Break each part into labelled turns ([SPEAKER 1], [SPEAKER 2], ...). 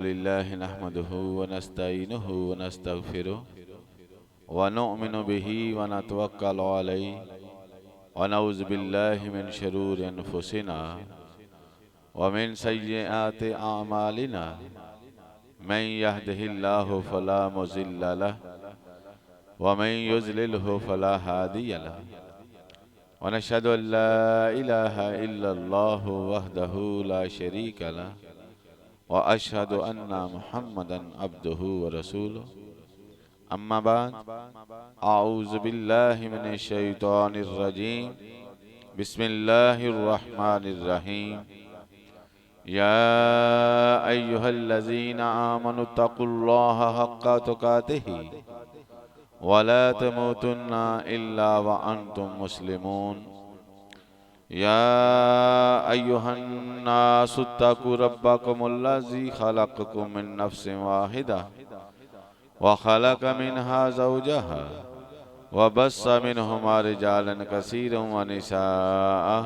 [SPEAKER 1] लिल्लाहि नहमदुहु व नस्तईनुहु व नस्तगफिरुहु व नु'मिनु बिही व नतवक्कलु अलैहि व नऊज़ु बिल्लाहि मिन शुरूरि अनफुसिना व मिन सय्यिआति अअमालिना मन यहदिहिल्लाहु फला मुज़िल्ल लहु व मन युज़लिलहु फला हादिय लहु व नशहदु अन ला इलाहा इल्लल्लाहु वहदहु ला शरीक लहु व अशहदु अन्ना मुहम्मदन अब्दुहु व रसूलुहु अम्मा बाद आऊज़ु बिल्लाहि मिनश शैतानिर रजीम बिस्मिल्लाहिर रहमानिर रहीम या अय्युहल्लज़ीना आमनु तक़ुल्लाहा हक़्क़ तुक़ातिही व ला तमूतुन्ना इल्ला व अंतुम मुस्लिमून या अय्युहन्नासु इत्तक़ू रब्बकुमुल्लज़ी खलक़कुम मिन नफ्सिन वाहिदा व खलक़ मिनहा ज़ौजहा व बस्स मिनहुमा रिजालन कसीरन व निसाअ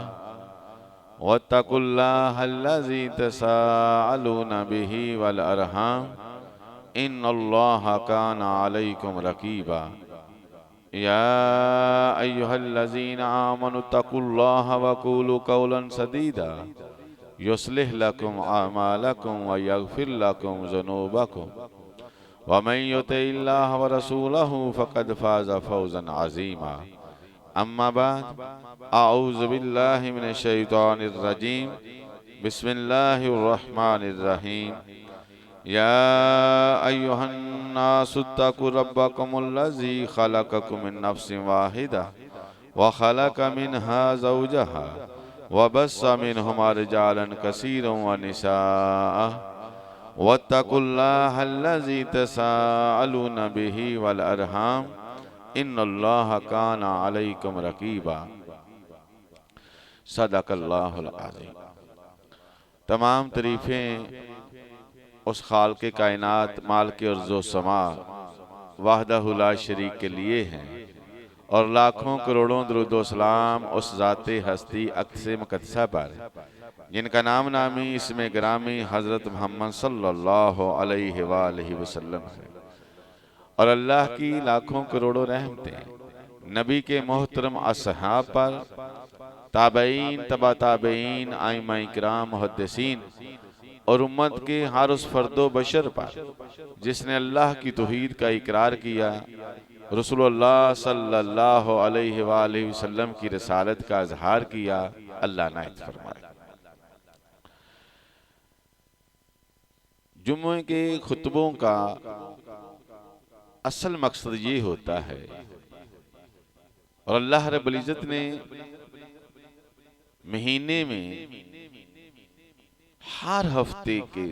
[SPEAKER 1] वत्तक़ुल्लाहल्लज़ी तसाअलूना बिही वल अरहाम इन्नल्लाहा काना अलैकुम रक़ीबा या अय्युहल्लज़ीना आमनु तक़ुल्लाहा व क़ूलू क़ौलन सदीदा युस्लिह लकुम अअमालकुम व यग़फ़िर लकुम ज़ुनूबकुम व मन युतिइल्लाह व रसूलहु फ़क़द फ़ाज़ फ़ौज़न अज़ीमा अम्मा बाद अऊज़ु बिल्लाहि मिनश शैतानिर रजीम बिस्मिल्लाहिर रहमानिर रहीम या अय्युहन्नासु इत्तक़ू रब्बकुमुल्लज़ी खलक़कुम मिन नफ्सिन वाहिदा व खलक़ मिनहा ज़ौजहा व बस्स मिनहुमा रिजालन कसीरन व निसाअ वत्तक़ुल्लाहल्लज़ी तसाअलूना बिही वल अरहाम इन्नल्लाहा काना अलैकुम रक़ीबा सदक़ल्लाहुल अज़ीम। तमाम तरीफ़ें उस खालिक़े कायनात मालिके अर्ज़ो समा वहदहु ला शरीक के लिए हैं और लाखों करोड़ों दुरूद व सलाम उस ज़ाते हस्ती अक़्से मुक़द्दसा पर जिनका नाम नामी इसमें ग्रामी हज़रत मोहम्मद सल्लल्लाहु अलैहि वालैहि वसल्लम है और अल्लाह की लाखों करोड़ों रहमतें नबी के मोहतरम असहाब पर, ताबईन, तबा ताबईन, आइम्मा इकराम, मुहद्दिसीन और उम्मत के हर उस फर्दो बशर पर जिसने अल्लाह की तौहीद का इकरार किया, रसूलुल्लाह सल्लल्लाहु अलैहि वसल्लम की रिसालत का इजहार किया, अल्लाह नायत फरमाए। जुम्मे के खुतबों का असल मकसद ये होता है और अल्लाह रब्बुल इज़्ज़त ने महीने में हर हफ्ते के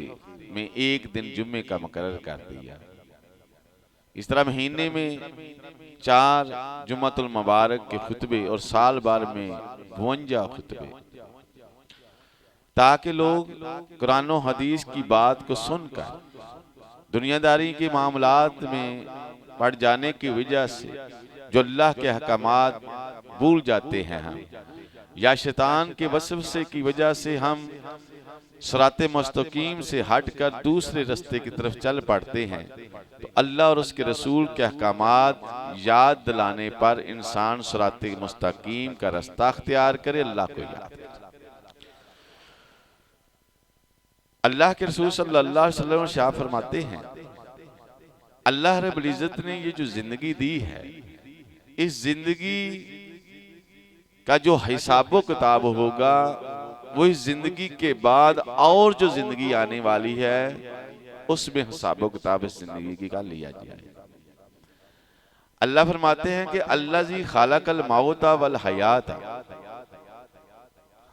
[SPEAKER 1] में एक दिन जुम्मे का मुकर्रर कर दिया। इस तरह महीने में 4 जुम्मतुल मुबारक के खुतबे और साल भर में 52 खुतबे, ताकि लोग कुरान और हदीस की बात को सुनकर दुनियादारी के मामलात में पड़ जाने की वजह से जो अल्लाह के अहकामात भूल जाते हैं हम, या शैतान के वसवसे की वजह से हम सिराते मुस्तकीम से हटकर दूसरे रास्ते की तरफ चल पड़ते हैं, तो अल्लाह और उसके रसूल के अहकामात याद दिलाने पर इंसान सिराते मुस्तकीम का रास्ता अख्तियार करे, अल्लाह को याद करे। अल्लाह के रसूल सल्लल्लाहु अलैहि वसल्लम शाह फरमाते हैं, अल्लाह रब्बुल इज़्ज़त ने ये जो जिंदगी दी है, इस जिंदगी का जो हिसाबो किताब होगा वो इस जिंदगी के बाद और जो जिंदगी आने वाली है उसमें हिसाबो किताब इस जिंदगी की का लिया जाए। अल्लाह फरमाते हैं कि अल्लाज़ी खालक़ल मौता वल हयाता,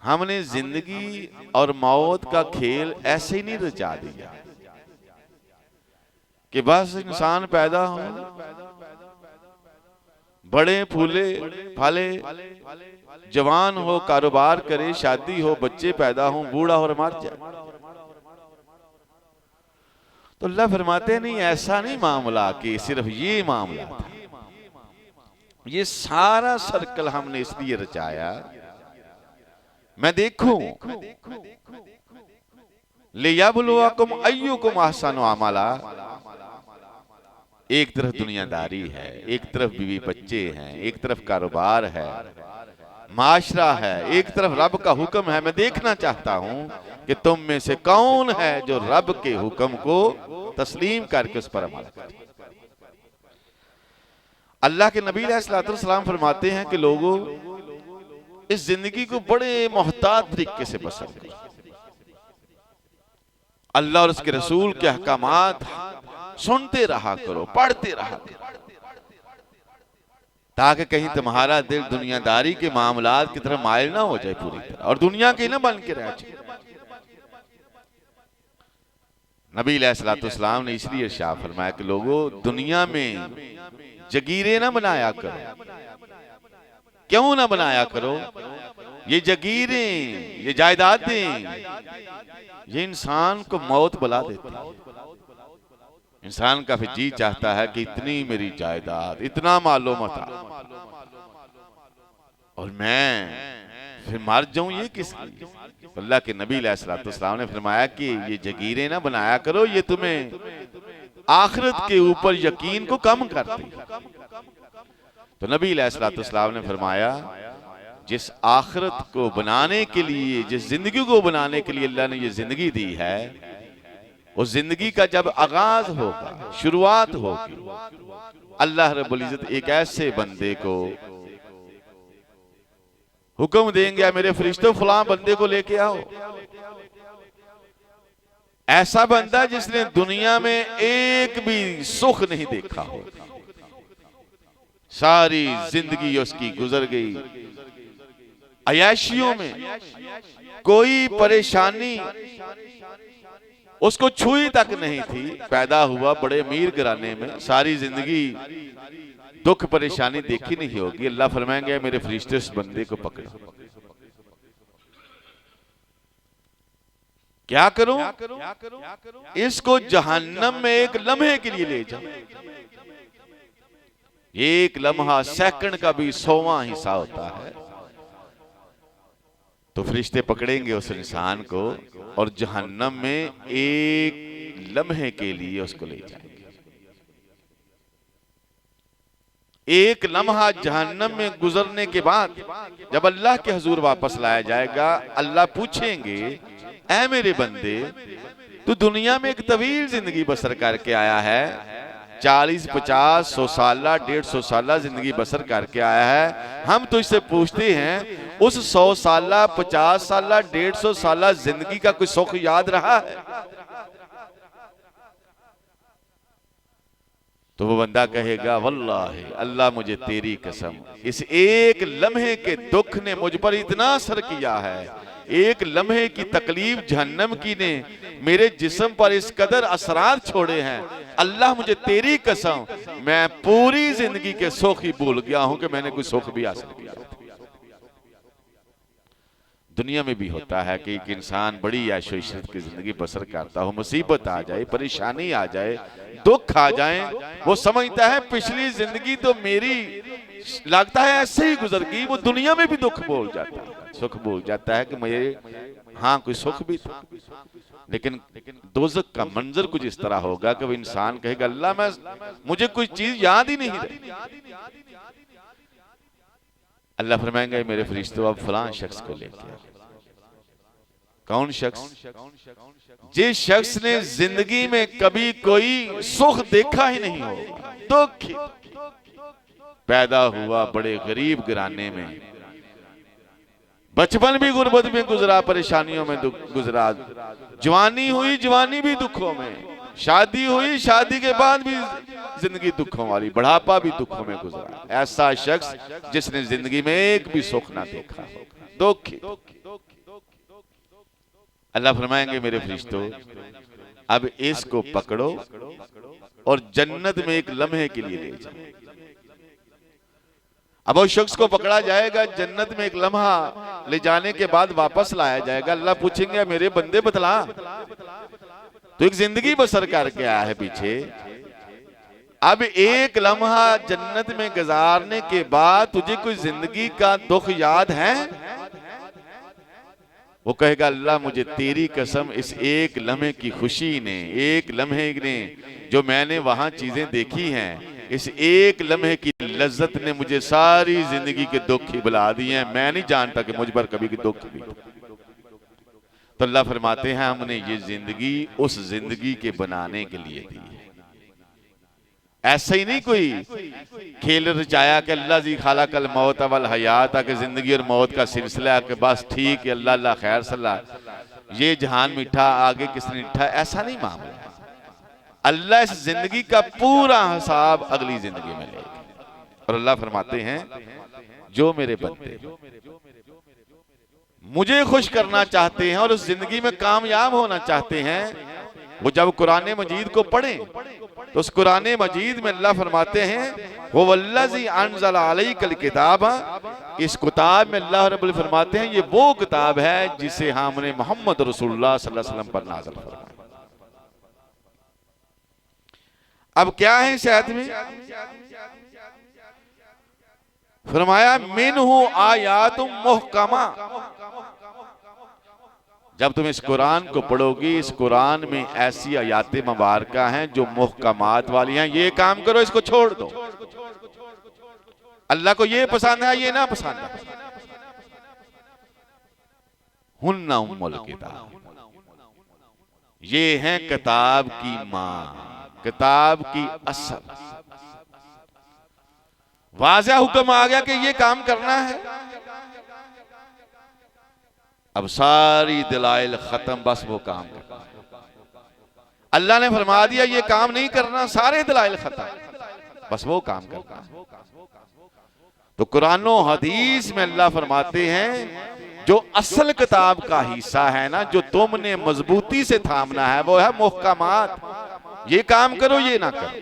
[SPEAKER 1] हमने जिंदगी और मौत का खेल ऐसे ही नहीं रचा दिया कि बस इंसान पैदा हो, बड़े फूले फाले, जवान हो, कारोबार करे, शादी हो, बच्चे पैदा हो, बूढ़ा और मर जाए। तो अल्लाह फरमाते नहीं, ऐसा नहीं मामला कि सिर्फ ये मामला था। ये सारा सर्कल हमने इसलिए रचाया मैं देखूं, लियब्लुवकुम अय्युकुम अहसनु अमला। एक तरफ दुनियादारी है, एक तरफ बीवी बच्चे हैं, एक तरफ कारोबार है, माशरा है, एक तरफ रब का हुक्म है। मैं देखना चाहता हूं कि तुम में से कौन है जो रब के हुक्म को तस्लीम करके उस पर अमल करे। अल्लाह के नबी अलैहिस्सलाम फरमाते हैं कि लोगों, इस जिंदगी को बड़े मोहतात तरीके से बसर करो। अल्लाह और उसके रसूल के अहकामात सुनते रहा करो, पढ़ते रहा करो, ताकि कहीं तुम्हारा दिल दुनियादारी के मामलात की तरफ मायल ना हो जाए पूरी तरह, और दुनिया के ना बन के रह जाए। नबी अलैहिस्सलाम ने इसलिए इरशाद फरमाया कि लोगों, दुनिया में जगीरें ना बनाया करो। क्यों ना बनाया करो? ये जगीरें, ये जायदादें, ये इंसान को मौत बुला देती है। इंसान का फिर जी चाहता है कि इतनी मेरी जायदाद, इतना मालो मता, और मैं फिर मर जाऊं, ये किस लिए? अल्लाह के नबी अलैहिस्सलाम ने फरमाया कि ये जगीरें ना बनाया करो, ये तुम्हें आखिरत के ऊपर यकीन को कम करती है। तो नबी अलैहिस्सलाम ने फरमाया, जिस आखिरत को बनाने के लिए, जिस जिंदगी को बनाने के लिए अल्लाह ने ये जिंदगी दी है, उस जिंदगी का जब आगाज होगा, शुरुआत होगी, अल्लाह रब्बुल इज्जत एक ऐसे बंदे को हुक्म देंगे, मेरे फरिश्तों फलां बंदे को लेके आओ। ऐसा बंदा जिसने दुनिया में एक भी सुख नहीं देखा हो, सारी जिंदगी उसकी गुजर गई अय्याशियों में, कोई परेशानी उसको छुई तक नहीं थी। पैदा हुआ बड़े अमीर घराने में, सारी जिंदगी दुख परेशानी देखी नहीं होगी। अल्लाह फरमाएंगे, मेरे फरिश्ते उस बंदे को पकड़ो। क्या करो? इसको जहन्नम में एक लम्हे के लिए ले जाओ। एक लम्हा सेकंड का भी 100वां हिस्सा होता है। तो फरिश्ते पकड़ेंगे उस इंसान को और जहन्नम में एक लम्हे के लिए उसको ले जाएंगे। एक लम्हा जहन्नम में गुजरने के बाद जब अल्लाह के हुजूर वापस लाया जाएगा, अल्लाह पूछेंगे, ऐ मेरे बंदे, तू दुनिया में एक तवील जिंदगी बसर करके आया है, 40, 50, 100 साल, 150 साल जिंदगी बसर करके आया है। हम तो इससे पूछते हैं, उस 100 साल, 50 साल, 150 साल जिंदगी का कोई सुख याद रहा है? तो वो बंदा कहेगा, वल्लाहि अल्लाह मुझे तेरी कसम, इस एक लम्हे के दुख ने मुझ पर इतना असर किया है, एक लम्हे की तकलीफ जहन्नम की ने मेरे जिस्म पर इस कदर असरार छोड़े हैं, अल्लाह मुझे तेरी कसम, मैं पूरी जिंदगी के सुख ही भूल गया हूं कि मैंने कोई सुख भी हासिल किया। दुनिया में भी होता है कि एक इंसान बड़ी ऐशो इशरत की जिंदगी बसर करता हो, मुसीबत आ जाए, परेशानी आ जाए, दुख आ जाए, वो समझता है पिछली जिंदगी तो मेरी लगता है ऐसे ही गुजर गई। वो दुनिया में भी दुख भूल जाता है, सुख भूल जाता है कि मुझे हाँ कोई सुख भी था। लेकिन दोज़ख का मंजर कुछ इस तरह होगा कि वो इंसान कहेगा, अल्लाह मुझे कोई चीज याद ही नहीं रही। अल्लाह फरमाएंगे, मेरे फरिश्तों अब फलां शख्स को लेके। कौन शख्स? जिस शख्स ने जिंदगी में कभी कोई सुख देखा ही नहीं होगा, दुख, पैदा हुआ बड़े गरीब घराने में, बचपन भी गुर्बत में गुजरा, परेशानियों में गुजरा, जवानी हुई, जवानी भी दुखों में, शादी हुई, शादी के बाद भी जिंदगी दुखों वाली, बुढ़ापा भी दुखों में गुजरा। ऐसा शख्स जिसने जिंदगी में एक भी सुख ना देखा, दुखी। अल्लाह फरमाएंगे, मेरे फरिश्तों अब इसको पकड़ो और जन्नत में एक लम्हे के लिए ले जाओ। अब उस शख्स को पकड़ा जाएगा, जन्नत में एक लम्हा ले जाने के बाद वापस लाया जाएगा। अल्लाह पूछेंगे, मेरे बंदे बतला, तो एक जिंदगी बसर करके आया है पीछे, अब एक लम्हा जन्नत में गुजारने के बाद तुझे कोई जिंदगी का दुख याद है? वो कहेगा अल्लाह मुझे तेरी कसम इस एक लम्हे की खुशी ने, एक लम्हे ने जो मैंने वहां चीजें देखी हैं, इस एक लम्हे की लज्जत ने मुझे सारी जिंदगी के दुख ही बुला दिए हैं। मैं नहीं जानता कि मुझ पर कभी की दुख भी। तो अल्लाह फरमाते हैं हमने ये जिंदगी उस जिंदगी के बनाने के लिए दी है। ऐसा ही नहीं कोई खेल रचाया कि अल्लाह जी खाला कल मौत अवल हयात कि जिंदगी और मौत का सिलसिला है कि बस ठीक है अल्लाह अल्लाह खैर सल्लाह ये जहान मीठा आगे किसने मीठा, ऐसा नहीं मामला है। अल्लाह इस जिंदगी का पूरा हिसाब अगली जिंदगी में लेगा। और अल्लाह फरमाते हैं जो मेरे बंदे मुझे खुश करना चाहते हैं और उस जिंदगी में कामयाब होना चाहते हैं, वो जब कुरान मजीद को पढ़ें तो उस कुरान मजीद में अल्लाह फरमाते हैं वो वल्लज़ी अनज़ला अलैकल किताब, इस किताब में अल्लाह रब्बुल फरमाते हैं ये वो किताब है जिसे हमने मोहम्मद रसूलुल्लाह सल्लल्लाहु अलैहि वसल्लम पर नाज़िल फरमाया। अब क्या है इस आयत में? फरमाया मिनहु आयातुम मुहकमा। जब तुम इस कुरान को पढ़ोगी, इस कुरान में ऐसी आयातें मुबारका हैं जो मुहकमात वाली हैं। ये काम करो, इसको छोड़ दो। अल्लाह को ये पसंद है, ये ना पसंद है। हुन्ना उम्मुल किताब, ये हैं किताब की मां, किताब की असल। वाज़ेह हुक्म आ गया कि ये काम करना है। अब सारी दलाइल खत्म, बस वो काम करना। अल्लाह ने फरमा दिया ये काम नहीं करना, सारे दलाइल खत्म, बस वो काम करना। तो कुरान और हदीस में अल्लाह फरमाते हैं जो असल किताब का हिस्सा है ना, जो तुमने मजबूती से थामना है, वो है मुहकमात। ये काम करो, ये ना करो।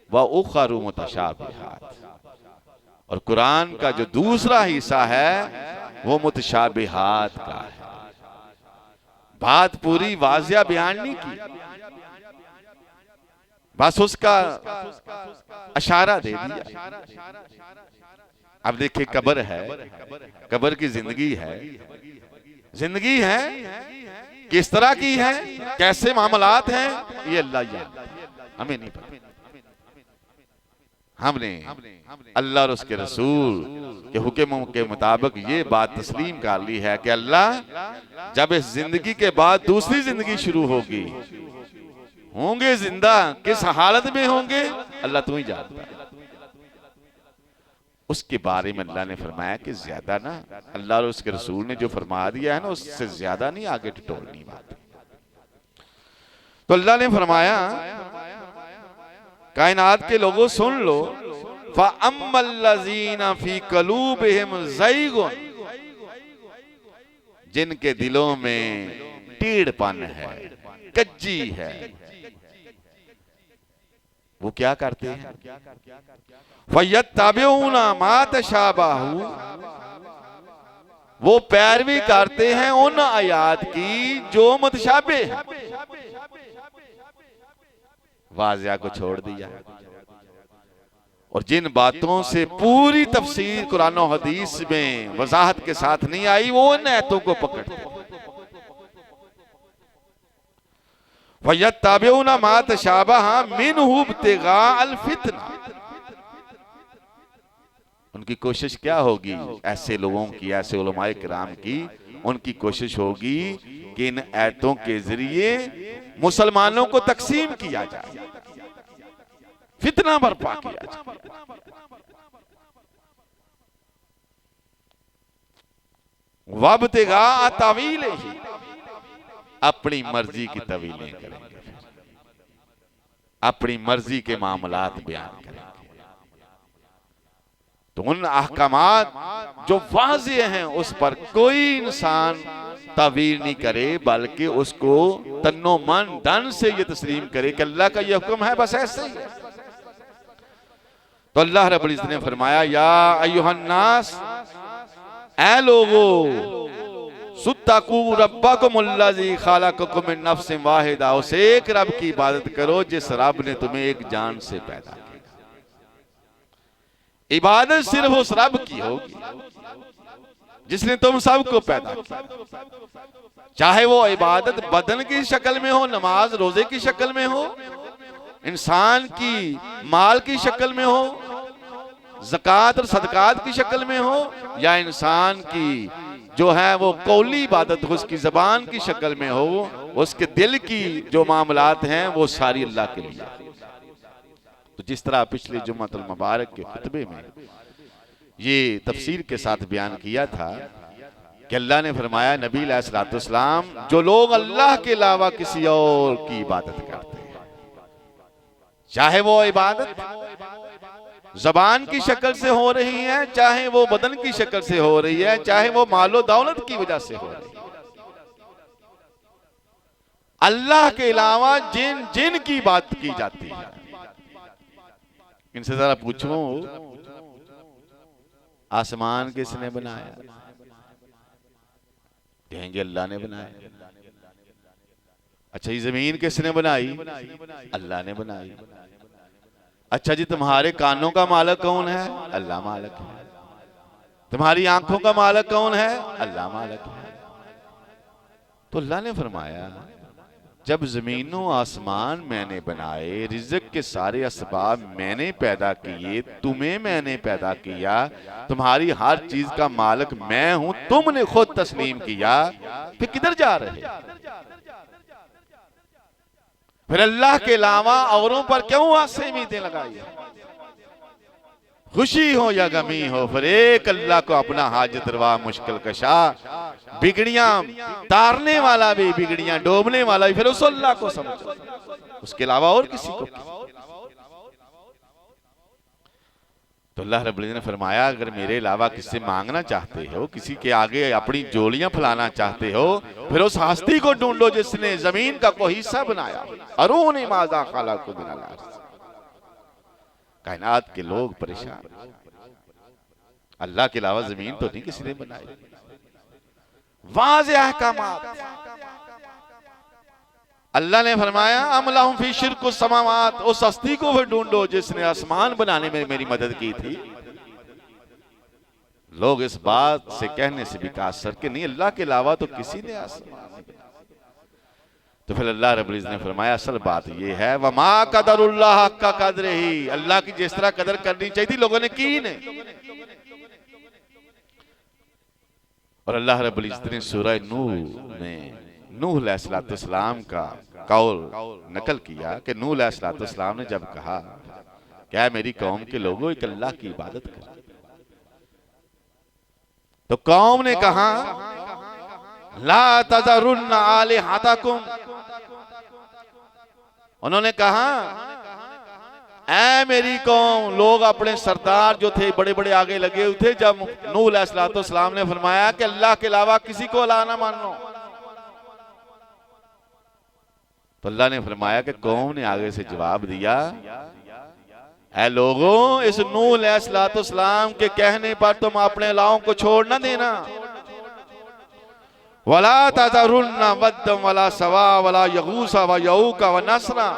[SPEAKER 1] व उखरु मुतशाबिहात, और कुरान का जो दूसरा हिस्सा है वो मुतशाबिहात का है। बात पूरी वाज़िया बयान नहीं की, बस उसका इशारा दे दिया। अब देखिए कब्र है, कब्र की जिंदगी है, जिंदगी है किस तरह की है, कैसे मामलात हैं, ये अल्लाह जानता है, हमें नहीं पता। हमने अल्लाह और उसके रसूल के हुक्म के मुताबिक ये बात तस्लीम कर ली है कि अल्लाह जब इस जिंदगी के बाद दूसरी जिंदगी शुरू होगी, होंगे जिंदा, किस हालत में होंगे अल्लाह तू ही जानता है। उसके बारे में अल्लाह ने फरमाया कि ज्यादा ना, अल्लाह और उसके रसूल ने जो फरमा दिया है ना उससे ज्यादा नहीं आगे टटोलनी बात। तो अल्लाह ने फरमाया कायनात के लोगों सुन लो, फ़अम्मल्लज़ीना फ़ी क़ुलूबिहिम ज़ैग़ुन, जिनके दिलों में टेढ़पन है, कज्जी है, वो क्या करते हैं? फ़यत्तबिऊना मा तशाबहु, वो पैरवी करते हैं उन आयात की जो मुतशाबे है। वाज़िया को छोड़ दिया, और जिन बातों से पूरी तफसीर कुरान और हदीस में वजाहत के साथ नहीं आई, वो उन आयतों को पकड़ते। फ़यत्तबिऊना मा तशाबहा मिन्हु इब्तिगाअल फितना, उनकी कोशिश क्या होगी? ऐसे लोगों की, ऐसे उलमाए किराम की उनकी कोशिश होगी कि इन आयतों के जरिए मुसलमानों को तकसीम किया जाए, फितना बर्पा किया जाए। वब्तिगा तावीलिही, अपनी मर्जी की तवीलें करेंगे, अपनी मर्जी के मामलात बयान करेंगे। तो उन अहकामात जो वाज़ेह हैं उस पर कोई इंसान तावील नहीं करे, बल्कि उसको तन्नो मन धन से ये तस्लीम करे कि अल्लाह का ये हुक्म है, बस ऐसे ही है। तो अल्लाह रब्बुल इज्जत ने फरमाया या अय्युहन्नास, ऐ लोगो, सुत्तकू रब्बकुमुल्लज़ी खलक़कुम मिन नफ्सिन वाहिदा, उस एक रब की इबादत करो जिस रब ने तुम्हें एक जान से पैदा किया। इबादत सिर्फ उस रब की होगी। जिसने तुम सबको पैदा किया, चाहे वो इबादत बदन की शक्ल में हो, नमाज रोजे की शक्ल में हो, इंसान की माल की शक्ल में हो, ज़कात और सदकात की शक्ल में हो, या इंसान की जो है वो कौली इबादत हो, उसकी ज़बान की शक्ल में हो, उसके दिल की जो मामलात हैं वो सारी अल्लाह के लिए। तो जिस तरह पिछले जुम्मतुल मुबारक के खुतबे में ये तफसीर के साथ बयान किया था कि अल्लाह ने फरमाया नबी अलैहिस्सलाम जो लोग अल्लाह के अलावा किसी और की इबादत करते हैं, चाहे वो इबादत ज़बान की शक्ल से हो रही है, चाहे वो बदन की शक्ल से हो रही है, चाहे वो मालो दौलत की वजह से हो रही है, अल्लाह के अलावा जिन जिन की बात की जाती है, इनसे जरा पूछो आसमान किसने बनाया? कहेंगे अल्लाह ने बनाया। अच्छा ये जमीन किसने बनाई? अल्लाह ने बनाई। अच्छा जी तुम्हारे कानों का मालिक कौन है? अल्लाह मालिक है। तुम्हारी आंखों का मालिक कौन है? अल्लाह मालिक है। तो अल्लाह ने फरमाया जब जमीनों आसमान मैंने बनाए, रिज़्क़ के सारे असबाब मैंने पैदा किए, तुम्हें मैंने पैदा किया, तुम्हारी हर चीज का मालिक मैं हूं, तुमने खुद तस्लीम किया, फिर किधर जा रहे? फिर अल्लाह के अलावा औरों पर क्यों आसे उम्मीदें लगाई? खुशी हो या गमी हो, फिर एक अल्लाह को अपना हाजत रवा मुश्किल कशा, बिगड़ियां तारने वाला भी, बिगड़ियां डोबने वाला भी, फिर उस अल्लाह को समझो, उसके अलावा और किसी को। तो अल्लाह रब्बुल इज़्ज़त ने फरमाया अगर मेरे अलावा किससे मांगना चाहते हो, किसी के आगे अपनी जोलियां फैलाना चाहते हो, फिर उस हस्ती को ढूंढो जिसने जमीन का कोई हिस्सा बनाया। अरूनी माज़ा खलक़ मिनल अर्ज़। कायनात के लोग परेशान, अल्लाह के अलावा जमीन तो नहीं किसी ने बनाई। वाज़ेह अहकामात, अल्लाह ने फरमाया अम लहुम फी शिर्क समावात, उस हस्ती को भी ढूंढो जिसने आसमान बनाने में मेरी मदद की थी। लोग इस बात से कहने से भी कासर के नहीं अल्लाह के अलावा तो किसी ने आसमान। तो फिर अल्लाह रब्बुल इज़्ज़त ने फरमाया असल बात यह है वमा कदरुल्लाह हक्का कदरिही, अल्लाह की जिस तरह कदर करनी चाहिए थी लोगों ने की नहीं। और अल्लाह रब्बुल इज़्ज़त ने सूरह नूह में नूह अलैहिस्सलाम का कौल नकल किया कि नूह अलैहिस्सलाम ने जब कहा क्या मेरी कौम के लोगों एक अल्लाह की इबादत करो, तो कौम ने कहा ला तज़रुन्ना आलिहतकुम, उन्होंने कहा ऐ मेरी कौम, लोग अपने सरदार जो थे बड़े बड़े आगे लगे हुए थे जब नूह अलैहिस्सलाम ने फरमाया कि अल्लाह के अलावा किसी को अल्लाह ना मानो, तो अल्लाह ने फरमाया कि कौम ने आगे से जवाब दिया ऐ लोगों इस नूह अलैहिस्सलाम के कहने पर तुम अपने अल्लाहों को छोड़ ना देना। वला तज़रुन्ना वद्दम वला सवा वला यगूसा व यऊका व नसरा,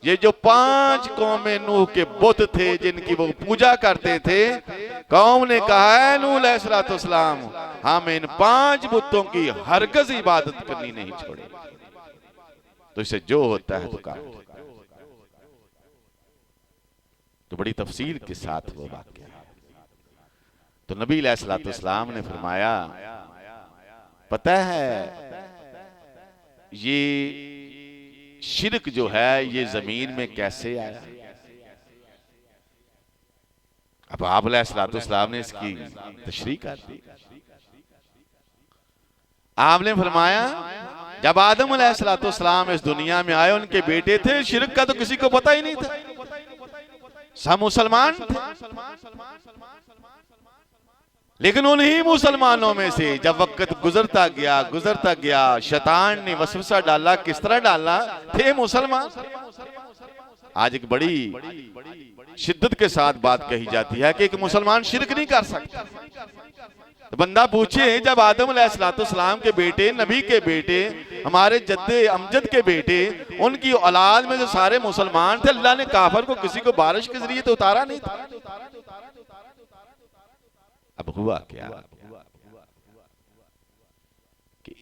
[SPEAKER 1] ये जो 5 कौमें नूह के बुत थे जिनकी वो पूजा करते थे, कौम ने कहा है नूह अलैहिस्सलाम हम इन 5 बुतों की हरगिज़ इबादत करनी नहीं छोड़ेंगे। तो इसे जो होता है तो काट। तो बड़ी तफसीर के साथ वो वाक़या है। तो नबी अलैहिस्सलाम ने फरमाया पता है ये शिरक जो है ये जमीन में कैसे आया? अब आप अलैहिस्सलाम ने इसकी तशरीह कर दी। आपने फरमाया जब आदम अलैहिस्सलाम इस दुनिया में आए उनके बेटे थे, शिरक का तो किसी को पता ही नहीं था, सब मुसलमान थे। लेकिन उन्हीं मुसलमानों में से जब वक्त गुजरता गया शैतान ने वसवसा डाला। किस तरह डाला? थे मुसलमान। आज एक बड़ी शिद्दत के साथ बात कही जाती है कि एक मुसलमान शिरक नहीं कर सकता। तो बंदा पूछे जब आदम अलैहिस्सलाम के बेटे, नबी के बेटे, हमारे जद्दे अमजद के बेटे, उनकी औलाद में जो सारे मुसलमान थे, अल्लाह ने काफर को किसी को बारिश के जरिए तो उतारा नहीं था। अब हुआ क्या?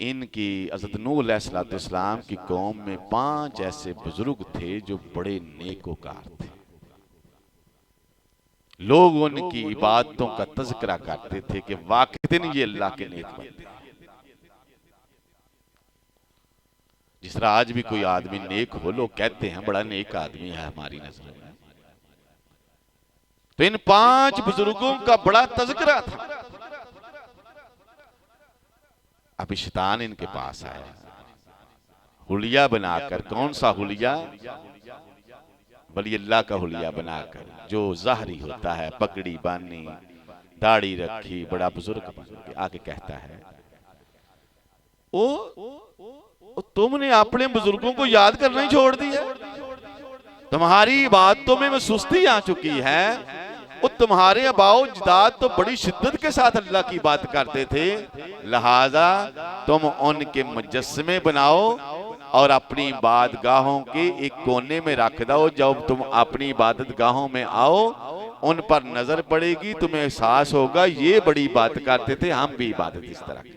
[SPEAKER 1] इनकी हज़रत नूह अलैहिस्सलाम की कौम में 5 ऐसे बुजुर्ग थे जो बड़े नेकोकार थे। लोग उनकी इबादतों का तज़किरा करते थे कि वाक़ईन ये अल्लाह के नेक बंदे हैं। जिस तरह आज भी कोई आदमी नेक हो, लोग कहते हैं बड़ा नेक आदमी है हमारी नजर में। तो इन 5 बुजुर्गों का बड़ा तज़किरा था। अभी शैतान इनके पास आया हुलिया बनाकर। कौन सा हुलिया? वली अल्लाह का हुलिया बनाकर, जो ज़ाहरी होता है, पगड़ी बांधी, दाढ़ी रखी, बड़ा बुजुर्ग बन के आके कहता है, ओ तुमने अपने बुजुर्गों को याद करना ही छोड़ दिया। तुम्हारी बातों में सुस्ती आ चुकी है। वो तुम्हारे अबाओ जदाद तो बड़ी शिद्दत के साथ अल्लाह की बात करते थे, लिहाजा तुम उनके मुजस्समे बनाओ और अपनी इबादतगाहों के एक कोने में रख दो। जब तुम अपनी इबादतगाहों में आओ, उन पर नजर पड़ेगी, तुम्हें एहसास होगा ये बड़ी बात करते थे, हम भी इबादत इस तरह की।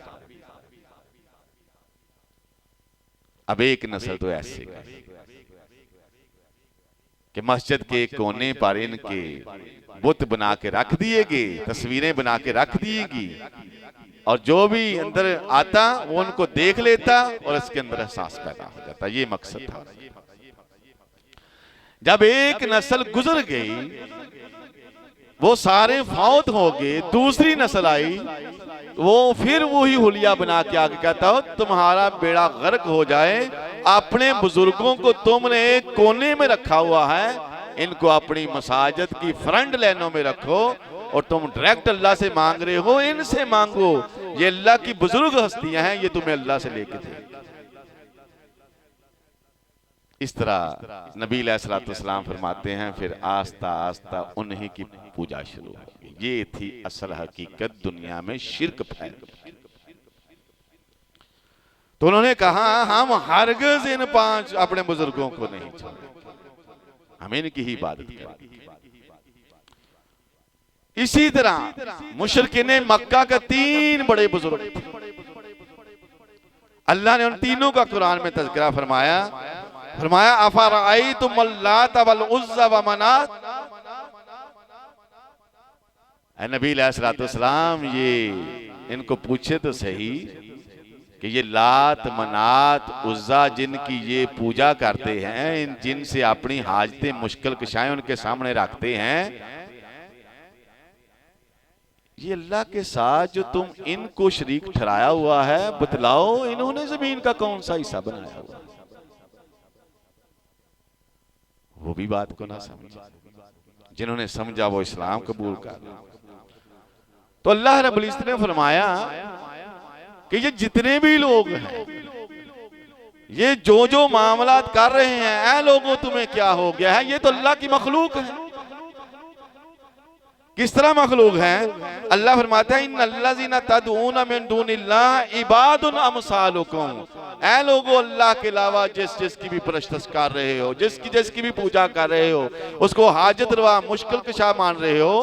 [SPEAKER 1] अब एक नस्ल तो ऐसे कि मस्जिद के कोने पर इनके बुत बना के रख दिए गए, तस्वीरें बना के रख दिएगी, और जो भी अंदर आता वो उनको देख लेता और इसके अंदर एहसास पैदा हो जाता। ये मकसद था। जब एक नस्ल गुजर गई, वो सारे फौत हो गए, दूसरी नस्ल आई, वो फिर वही हुलिया बना के आगे कहता हो तुम्हारा बेड़ा गर्क हो जाए, अपने बुजुर्गों को तुमने एक कोने में रखा हुआ है, इनको अपनी मसाजिद की फ्रंट लाइनों में रखो और तुम डायरेक्ट अल्लाह से मांग रहे हो, इनसे मांगो। ये अल्लाह की बुजुर्ग हस्तियां हैं, ये तुम्हें अल्लाह से लेके थे। इस तरह नबी अलैहिस्सलाम फरमाते हैं, फिर आस्ता आस्ता उन्हीं की पूजा शुरू हो गई। ये थी असल हकीकत, दुनिया में शिर्क फैल गया। तो उन्होंने कहा हम हरगिज़ इन 5 अपने बुजुर्गों को नहीं छोड़ेंगे, हम इनकी ही इबादत करेंगे। इसी तरह मुशरिकीन मक्का के 3 बड़े बुजुर्ग थे। अल्लाह ने उन तीनों का कुरान में तज़किरा फरमाया अफराअयतुम अल्लात वल उज़्ज़ा व मनात। ऐ नबी अलैहिस्सलाम, ये इनको पूछे तो सही कि ये लात मनात उज़्ज़ा जिनकी ये पूजा करते हैं, इन जिनसे अपनी हाजतें मुश्किल कशाएं उनके सामने रखते हैं, ये अल्लाह के साथ जो तुम इनको शरीक ठहराया हुआ है, बतलाओ इन्होंने जमीन का कौन सा हिस्सा बनाया हुआ? वो भी बात को ना समझे। जिन्होंने समझा वो इस्लाम कबूल कर। तो अल्लाह रब्बुल इज्जत ने फरमाया कि ये जितने भी लोग हैं, ये जो मामला कर रहे हैं, ऐ लोगों तुम्हें क्या हो गया है? ये तो अल्लाह की मखलूक है। किस तरह मखलूक है? अल्लाह फरमाता है इन्नल्लज़ीना तदऊना मिन दूनिल्लाह इबादुन अमसालुकुम। ऐ लोगों, अल्लाह के अलावा जिसकी भी परस्तिश कर रहे हो, जिसकी भी पूजा कर रहे हो, उसको हाजत रवा मुश्किल कशा मान रहे हो,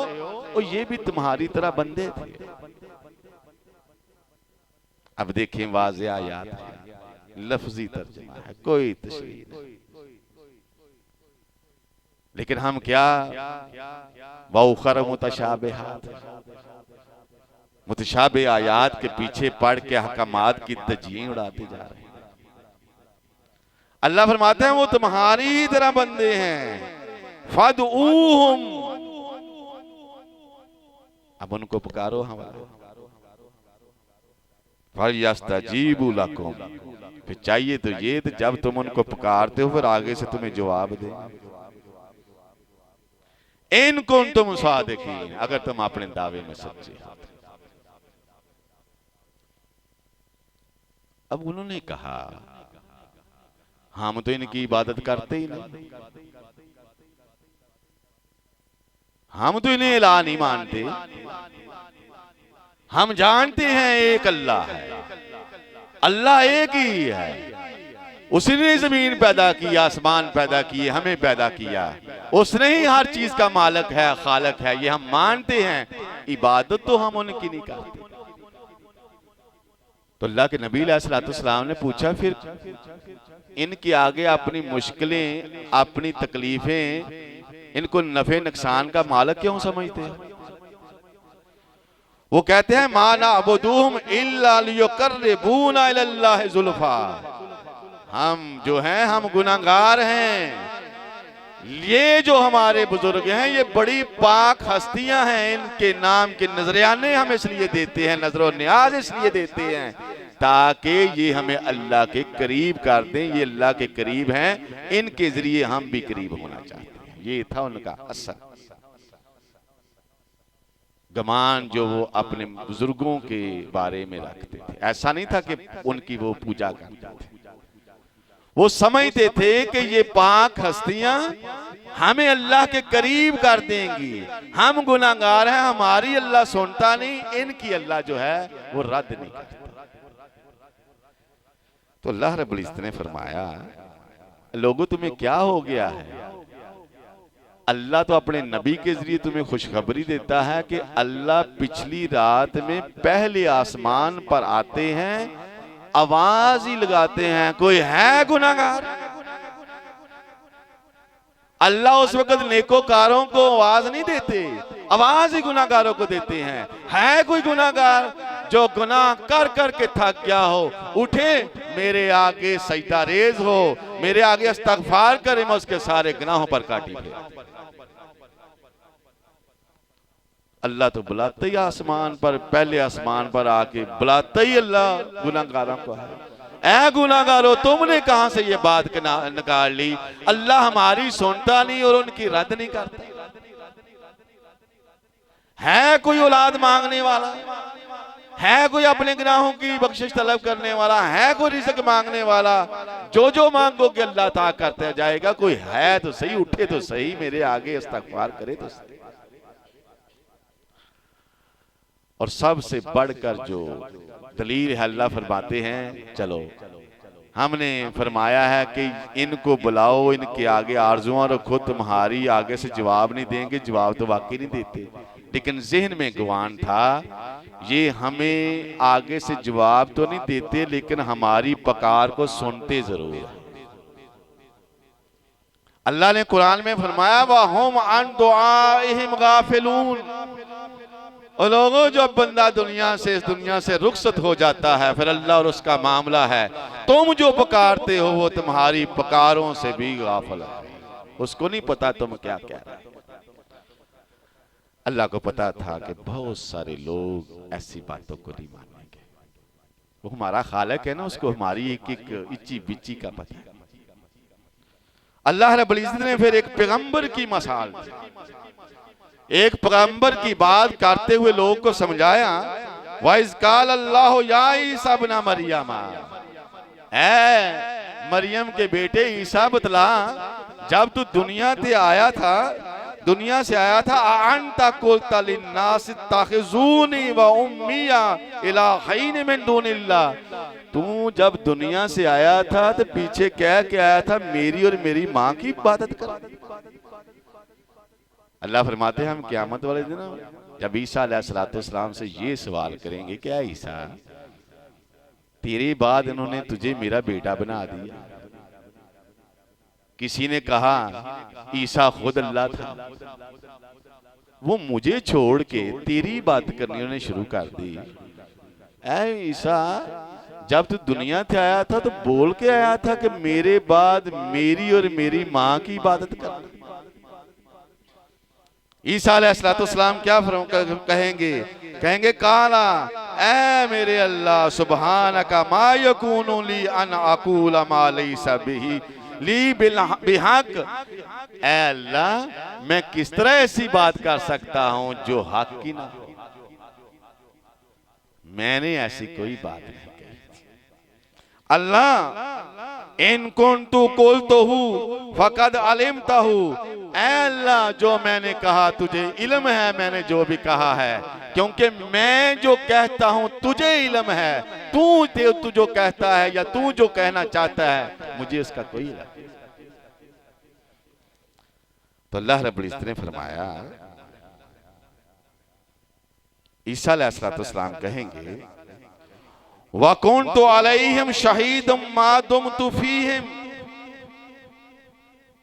[SPEAKER 1] और ये भी तुम्हारी तरह बंदे थे। अब देखें, वाज़े आयात है, लफ्जी तर्जुमा है, कोई तशरीह नहीं। लेकिन हम क्या वउखर मुतशाबिहात, मुतशाबिह आयात के पीछे पढ़ के हकामात की तजीन उड़ाते जा रहे हैं। अल्लाह फरमाते हैं वो तुम्हारी ही तरह बंदे हैं। फदऊहुम, अब उनको पुकारो हमारे। फलयस्तजीबू लकुम, फिर चाहिए तो ये, तो जब तुम उनको पुकारते हो फिर आगे से तुम्हें जवाब दे। इनको तुम सादिकीन, अगर तुम अपने दावे में सच्चे हो। अब उन्होंने कहा हम तो इनकी इबादत करते ही नहीं, हम तो इन्हें इलाह नहीं मानते, हम जानते हैं एक अल्लाह है, अल्लाह एक ही है, उसने जमीन पैदा की, आसमान पैदा किए, हमें पैदा किया, उसने ही हर चीज का मालिक है, खालिक है, ये हम मानते हैं। इबादत तो हम उनकी नहीं करते। तो अल्लाह के नबी अलैहिस्सलाम ने पूछा, फिर इनके आगे अपनी मुश्किलें, अपनी तकलीफें, इनको नफे नुकसान का मालिक क्यों समझते हैं? वो कहते हैं मा नअबुदुहुम इल्ला लियुकर्रिबूना इलल्लाहि ज़ुल्फा। हम जो हैं, हम गुनाहगार हैं। ये जो हमारे बुजुर्ग हैं, ये बड़ी पाक हस्तियां हैं, इनके नाम के नजरियाने हम इसलिए देते हैं, नजरो न्याज इसलिए देते हैं ताकि ये हमें अल्लाह के करीब कर दें। ये अल्लाह के करीब हैं, इनके जरिए हम भी करीब होना चाहते हैं। ये था उनका असल गमान जो वो अपने बुजुर्गों के बारे में रखते थे। ऐसा नहीं था कि उनकी वो पूजा करते थे, वो समझते थे कि ये पाक हस्तियां हमें अल्लाह के करीब कर देंगी। हम गुनाहगार हैं, हमारी अल्लाह सुनता नहीं, इनकी अल्लाह जो है वो रद्द नहीं करता। तो अल्लाह रब्बुल इज्जत ने फरमाया, लोगों तुम्हें क्या हो गया है? अल्लाह तो अपने नबी के जरिए तुम्हें खुशखबरी देता है कि अल्लाह पिछली रात में पहले आसमान पर आते हैं, आवाज ही लगाते हैं, कोई है गुनाहगार? अल्लाह उस वक्त नेकोकारों को आवाज नहीं देते, आवाज ही गुनाहगारों को देते हैं। है कोई गुनाहगार जो गुनाह कर कर के थक गया हो, उठे मेरे आगे सजदा रेज हो, मेरे आगे इस्तगफार करे, मैं उसके सारे गुनाहों पर काटी फिर। अल्लाह तो बुलाते ही आसमान पर, पहले आसमान पर आके बुलाते ही अल्लाह गुनाहगारों को है, ऐ गुनाहगारों तुमने कहां से ये बात निकाल ली? अल्लाह हमारी सुनता नहीं और उनकी रद्द नहीं करता। है कोई औलाद मांगने वाला? है कोई अपने गुनाहों की बख्शिश तलब करने वाला? है कोई रिज़्क मांगने वाला? जो जो मांगोगे अल्लाह ता करता जाएगा। कोई है तो सही, उठे तो सही, मेरे आगे इस्तगफार करे तो सही। और सबसे बढ़कर जो दलील है, अल्लाह फरमाते हैं, चलो हमने फरमाया है कि इनको बुलाओ, इनके आगे आरजुआं रखो, तुम्हारी आगे से जवाब नहीं देंगे। जवाब तो वाकई नहीं देते, लेकिन ज़हन में गुमान था ये हमें आगे से जवाब तो नहीं देते, लेकिन हमारी पुकार को सुनते जरूर है। अल्लाह ने कुरान में फरमाया वहुम अन दुआइहिम गाफिलून। और लोगों, जब बंदा दुनिया से रुखसत हो जाता है, फिर अल्लाह और उसका मामला है, तुम जो पुकारते हो वो तुम्हारी पुकारों से भी गाफिल है, उसको नहीं पता तुम क्या कह रहे हो। अल्लाह को पता था कि बहुत सारे लोग ऐसी बातों को नहीं मानेंगे। वो हमारा खालिक है ना, उसको हमारी एक एक इच्ची बिच्ची का पता है। अल्लाह रब्बुल इज्जत ने फिर एक पैगंबर की मिसाल दी, एक पैगंबर की बात करते हुए लोगों को समझाया, वाइज काल अल्लाह या ईसा इब्न मरियम, ऐ मरियम के बेटे ईसा बतला, जब तू दुनिया से आया था अंता कुल्ता लिन्नास इत्तखिज़ूनी व उम्मिया इलाहैन मिन दूनिल्लाह। तू जब दुनिया से आया था तो पीछे कह के आया था मेरी और मेरी माँ की इबादत कर। अल्लाह फरमाते हैं हम क़यामत वाले दिन जब ईसा अलैहिस्सलाम से ये सवाल करेंगे, क्या ईसा तेरे बाद इन्होंने तुझे मेरा बेटा बना दिया? किसी ने कहा ईसा खुद अल्लाह था, वो मुझे छोड़ के तेरी बात करनी उन्होंने शुरू कर दी। ऐ ईसा, जब तू दुनिया से आया था तो बोल के आया था कि मेरे बाद मेरी और मेरी माँ की इबादत कर। ईसा अलैहिस्सलाम क्या कहेंगे काला, ऐ मेरे अल्लाह सुब्हानका मा यकूनु ली अन अकूल मा लैसा बिही ली बिहक। ऐ अल्लाह, मैं किस तरह ऐसी बात कर सकता हूं जो हक की ना हो? मैंने ऐसी कोई बात नहीं कही। अल्लाह इन कुन्तु कुल्तुहु फकद अलिमतहु। ऐ अल्लाह, जो मैंने कहा तुझे इल्म है, मैंने जो भी कहा है, क्योंकि मैं जो कहता हूं तुझे इल्म है, तू जो कहता है या तू जो कहना चाहता है मुझे उसका कोई इल्म नहीं। तो अल्लाह रब्बुल इज्जत ने फरमाया, ईसा अलैहिस्सलाम कहेंगे वकुन्तु अलैहिम शहीदुम मा दुमतु फीहिम,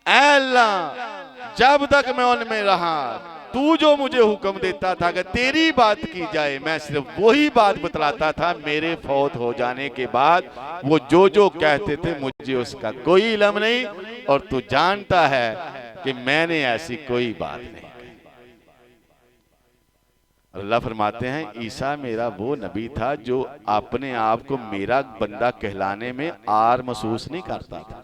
[SPEAKER 1] ऐ अल्लाह जब तक मैं उनमें रहा तू जो मुझे हुक्म देता था कि तेरी बात की जाए, मैं सिर्फ वही बात बतलाता था। मेरे फौत हो जाने के बाद वो जो जो कहते थे मुझे उसका कोई इल्म नहीं, और तू जानता है कि मैंने ऐसी कोई बात नहीं कही। अल्लाह फरमाते हैं ईसा मेरा वो नबी था जो अपने आप को मेरा बंदा कहलाने में आर महसूस नहीं करता था।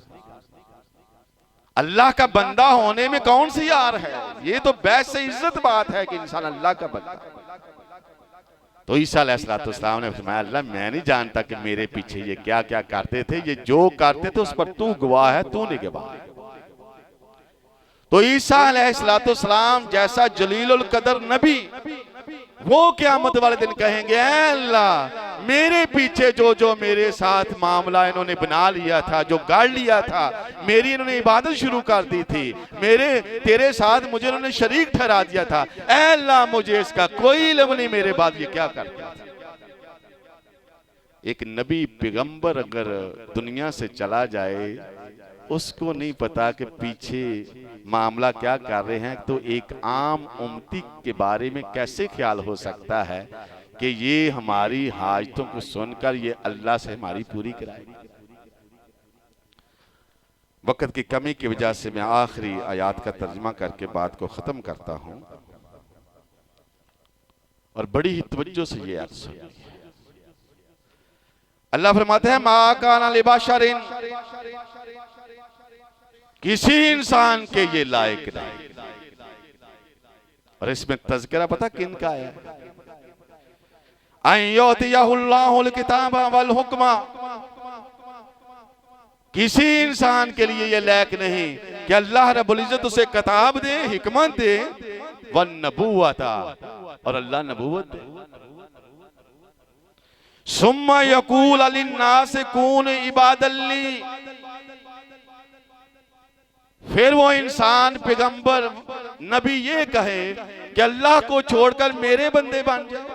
[SPEAKER 1] अल्लाह का बंदा होने में कौन सी यार है, ये तो बैस से इज्जत बात है कि इंसान अल्लाह का बंदा। तो ईसा अलैहिस्सलाम ने फरमाया अल्लाह मैं नहीं जानता कि मेरे पीछे ये क्या क्या करते थे, ये जो करते थे उस पर तू गवाह है, तू नहीं गवाह है। तो ईसा अलैहिस्सलाम जैसा जलीलुल कदर नबी वो क़यामत वाले दिन कहेंगे अल्लाह मेरे पीछे जो जो मेरे साथ मामला इन्होंने बना लिया था, जो गाड़ लिया था, मेरी इन्होंने इबादत शुरू कर दी थी, मेरे तेरे साथ मुझे इन्होंने शरीक ठहरा दिया था, अल्लाह मुझे इसका कोई इल्म नहीं, मेरे बाद ये क्या करते थे। एक नबी पैगंबर अगर दुनिया से चला जाए उसको नहीं पता कि पीछे मामला क्या कर रहे हैं, तो एक आम उम्मती के बारे में कैसे ख्याल हो सकता है कि ये हमारी हाजतों को सुनकर ये अल्लाह से हमारी पूरी कराएगी। वक्त की कमी की वजह से मैं आखिरी आयत का तर्जुमा करके बात को ख़त्म करता हूँ, और बड़ी ही तवज्जो से ये अर्ज़ सुनिए। अल्लाह फरमाते हैं मा काना लिबशरिन, किसी इंसान के ये लायक नहीं। और इसमें तज़किरा पता किन का है, अय्युतियहुल्लाहुल किताबा वल हुक्मा, किसी इंसान के लिए ये लायक नहीं कि अल्लाह रब्बुल इज्जत उसे किताब दे, हिकमत दे, वन नबुव्वता, और अल्लाह नबुव्वत दे। सुम्मा यकूल लिन्नास कून इबादल्ली, फिर वो इंसान पैगंबर नबी ये कहे कि अल्लाह को छोड़कर मेरे बंदे बन जाए।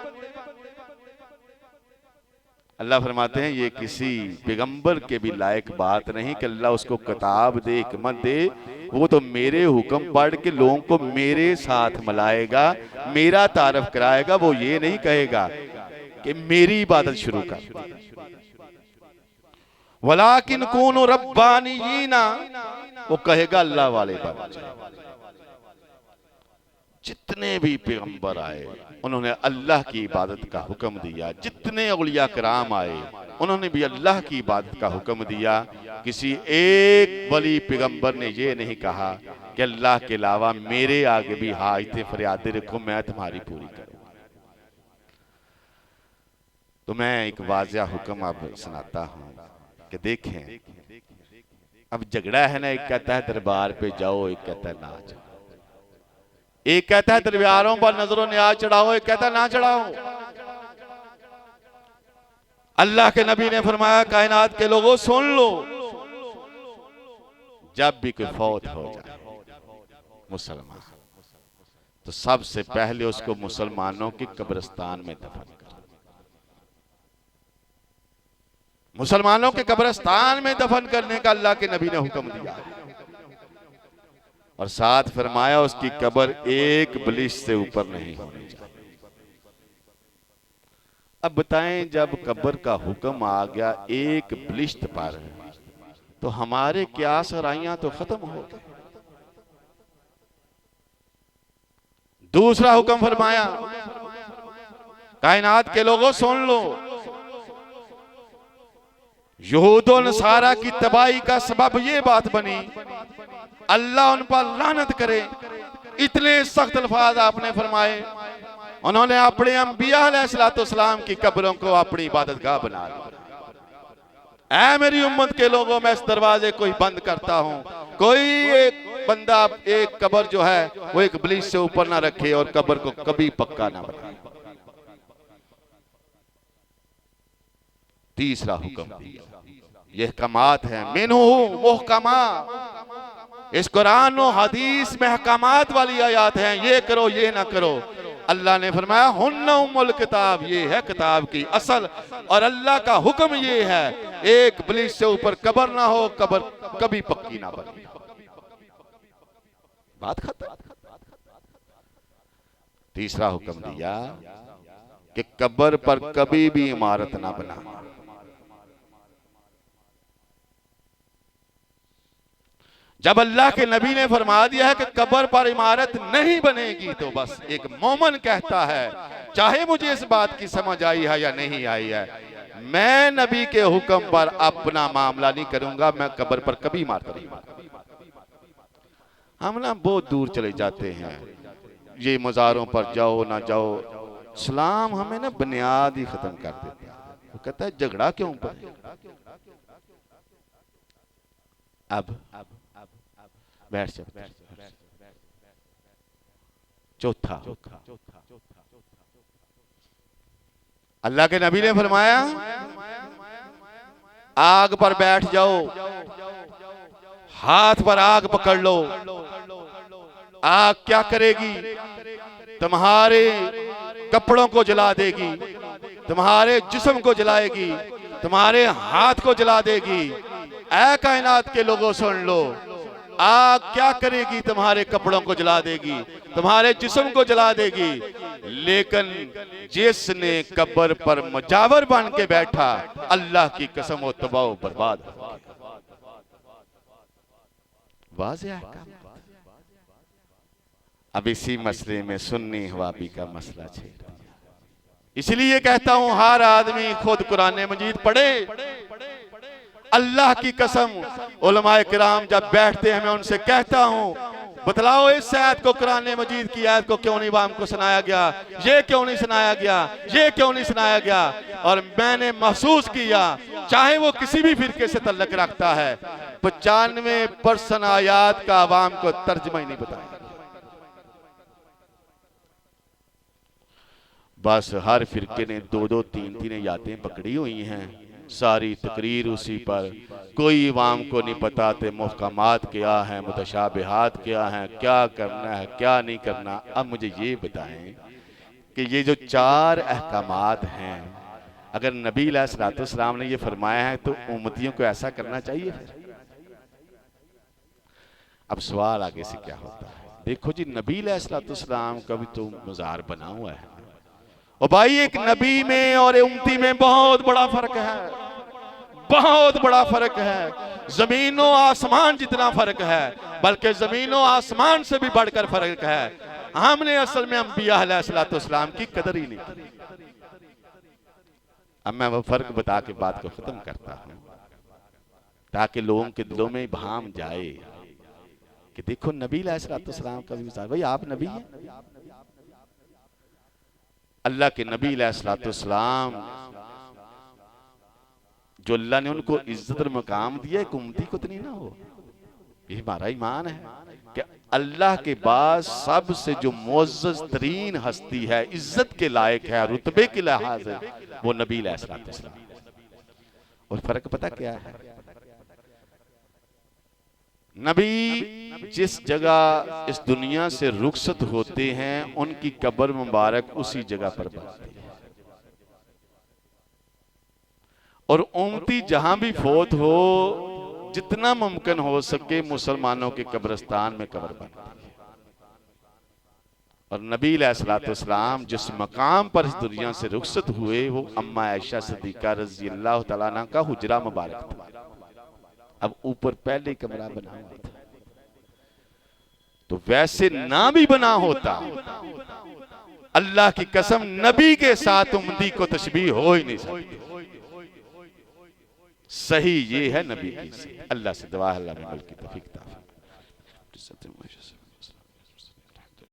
[SPEAKER 1] अल्लाह फरमाते हैं ये किसी पैगंबर के भी लायक बात नहीं कि अल्लाह उसको किताब दे, हिकमत दे, वो तो मेरे हुक्म पढ़ के लोगों को मेरे साथ मिलाएगा, मेरा तारफ कराएगा। वो ये नहीं कहेगा कि मेरी इबादत शुरू कर, वलाकिन कूनु रब्बानियीना, वो कहेगा अल्लाह वाले बन जाए। जितने भी पैगंबर आए उन्होंने अल्लाह की इबादत का हुक्म दिया, जितने औलिया कराम आए उन्होंने भी अल्लाह की इबादत का हुक्म दिया। किसी एक वली पैगंबर ने ये नहीं कहा कि अल्लाह के अलावा मेरे आगे भी हाजतें फरियादें रखो, मैं तुम्हारी पूरी करूंगा। तो मैं एक वाज़िया हुक्म अब सुनाता हूं कि देखें, अब झगड़ा है ना, एक कहता है दरबार पे जाओ, एक कहता है ना जाओ, एक कहता है दरबारों पर नजरों न्याज चढ़ाओ, एक कहता है ना चढ़ाओ। अल्लाह के नबी ने फरमाया कायनात के लोगों सुन लो, जब भी कोई फौत हो जाए मुसलमान, तो सबसे पहले उसको मुसलमानों की कब्रिस्तान में दफन करो। मुसलमानों के कब्रिस्तान में दफन करने का अल्लाह के नबी ने हुक्म दिया, और साथ फरमाया उसकी कब्र एक बलिश से ऊपर नहीं होनी चाहिए। अब बताएं, जब कब्र का हुक्म आ गया एक बलिश्त पर, तो हमारे क्यास राइयां तो खत्म हो गए। दूसरा हुक्म फरमाया कायनात के लोगों सुन लो, यहूद और नसारा की तबाही का सबब ये बात बनी, अल्लाह उन पर लानत करे। इतने सख्त अल्फाज आपने फरमाए, उन्होंने अपने अंबिया अलैहिस्सलाम की कब्रों को अपनी इबादत गाह बना लिया। ऐ मेरी उम्मत के लोगों, मैं इस दरवाजे को ही बंद करता हूं, कोई एक बंदा एक कब्र जो है वो एक बलिश से ऊपर ना रखे और कब्र को कभी पक्का ना बनाए। तीसरा हुक्म दिया, यह कमात है मिनहु मुहकमा, इस कुरान और हदीस में हकामात वाली आयात हैं, ये करो ये ना करो। अल्लाह ने फरमाया हुन्ना उम्मुल किताब, ये है किताब की असल। और अल्लाह का हुक्म ये है एक बिलीस से ऊपर कब्र ना हो, कब्र कभी पक्की ना बने। बात खत्म। तीसरा हुक्म दिया कि कब्र पर कभी भी इमारत ना बना। जब अल्लाह के नबी ने फरमा दिया है कि कब्र पर इमारत नहीं बनेगी, तो बस एक मोमिन कहता है चाहे मुझे इस बात की समझ आई है या नहीं आई है, मैं नबी के हुक्म पर अपना मामला नहीं करूंगा, मैं कब्र पर कभी इमारत नहीं बनाऊंगा। हम ना बहुत दूर चले जाते हैं, ये मज़ारों पर जाओ ना जाओ, इस्लाम हमें ना बुनियाद ही खत्म कर देता है। वो कहता है झगड़ा क्यों पर। अब बैठ जा। चौथा, अल्लाह के नबी ने फरमाया आग पर बैठ जाओ, हाथ पर आग पकड़ लो। आग क्या करेगी? तुम्हारे कपड़ों को जला देगी, तुम्हारे जिस्म को जलाएगी, तुम्हारे हाथ को जला देगी। ऐ कायनात के लोगों सुन लो, आग क्या करेगी? तुम्हारे कपड़ों को जला देगी, तुम्हारे जिस्म को जला देगी। लेकिन जिसने कब्र पर मुजावर बन के बैठा, अल्लाह की कसम वो तबाह बर्बाद। वाज़ेह है। अब इसी मसले में सुन्नी हवाबी का मसला छेड़ दिया। इसलिए कहता हूं हर आदमी खुद कुरान मजीद पढ़े। अल्लाह की कसम उलमाए किराम जब बैठते हैं, मैं उनसे कहता हूं बतलाओ इस आयत को, कुरान मजीद की आयत को क्यों नहीं वाम को सुनाया गया, ये क्यों नहीं सुनाया गया, ये क्यों नहीं सुनाया गया। और मैंने महसूस किया चाहे वो किसी भी फिरके से तल्लक रखता है, 95% आयात का आवाम को तर्जमा ही नहीं बताया। बस हर फिरके ने 2-2 3-3 आयतें पकड़ी हुई हैं, सारी तकरीर उसी पर। कोई इमाम को नहीं पता थे मुहकमात क्या हैं, मुतशाबिहात क्या हैं, क्या करना है क्या नहीं करना। अब मुझे ये बताएं कि ये जो 4 अहकामात हैं, अगर नबी अलैहिस्सलाम ने ये फरमाया है तो उम्मतियों को ऐसा करना चाहिए फिर। अब सवाल आगे से क्या होता है, देखो जी नबी अलैहिस्सलाम का भी तो मज़ार बना हुआ है। और भाई एक नबी में और उम्मती में बहुत बड़ा फर्क है, बहुत बड़ा फर्क है। जमीनों आसमान जितना फर्क है, बल्कि जमीनों आसमान से भी बढ़कर फर्क है। हमने असल में अंबिया अलैहिस्सलाम की कदर ही नहीं की। अब मैं वो फर्क बता के बात को खत्म करता हूं, ताकि लोगों के दिलों में भाम जाए कि देखो नबी अलैहिस्सलाम का भी मिसाल। भाई आप नबी हैं, अल्लाह के नबी अलैहिस्सलाम जो अल्लाह ने उनको इज्जत और मकाम दिया, एक उम्मती को तो नहीं ना हो। ये हमारा ईमान है कि अल्लाह के बाद सबसे जो मुअज़्ज़ज़ तरीन हस्ती है, इज्जत के लायक है, रुतबे के लिहाज है, वो नबी अलैहिस्सलाम। और फर्क पता क्या है, नबी जिस जगह इस दुनिया से रुखसत होते हैं, उनकी कब्र मुबारक उसी जगह पर बनती है। और उम्मती जहां भी फौत हो, जितना मुमकिन हो सके मुसलमानों के कब्रिस्तान में कब्र बनती है। और नबी अलैहिस्सलाम जिस मकाम पर इस दुनिया से रुखसत हुए, वो अम्मा आयशा सिद्दीका रज़ी अल्लाह तआला अन्हा का हुजरा मुबारक था। अब ऊपर पहले कमरा बना हुआ था, तो वैसे ना भी बना होता, अल्लाह की कसम नबी के साथ उम्मती को तशबीह हो ही नहीं सकती। सही ये है नबी की। अल्लाह से दुआ है अल्लाह में की तौफीक अता फरमाए।